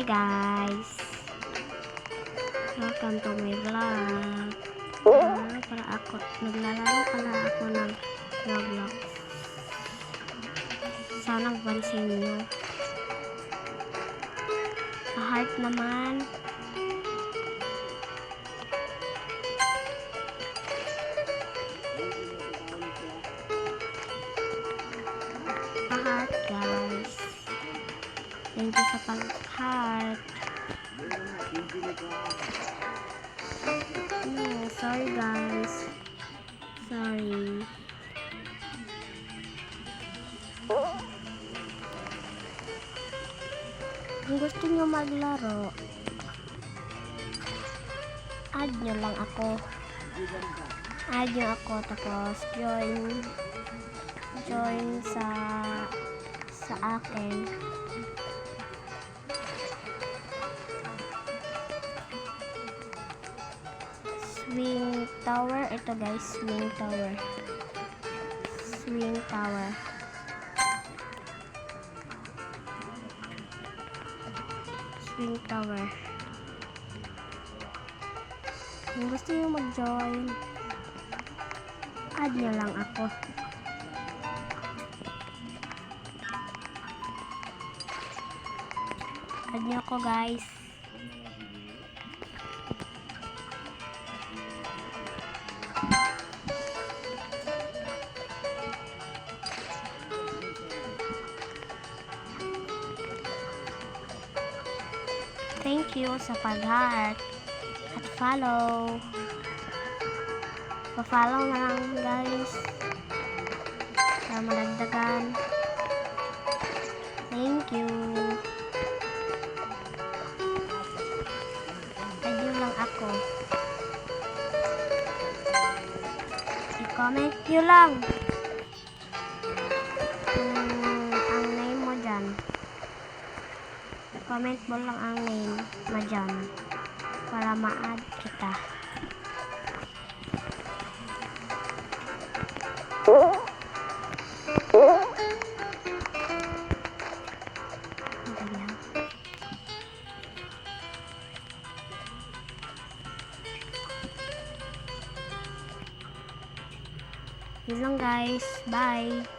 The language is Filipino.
guys, welcome to my vlog. Para ako naglalaro pala ako ng Roblox. Sana pansin nyo. Heart naman. Heart guys. Thank you sa pag-heart. Sorry guys. Sorry. Kung gusto nyo maglaro, add nyo lang ako. Add nyo ako tapos join sa akin. Swing tower. Ito guys, swing tower. Swing tower. Swing tower. Kung gusto nyo mag-join, add nyo lang ako. Add nyo ako guys. Thank you sa pag-heart at follow. Pa-follow na lang guys para malagdagan. Thank you. Ayun lang ako. I-comment nyo lang ang name mo dyan. Comment mo lang ang name mo dyan para ma-add kita. Yun lang guys. Bye!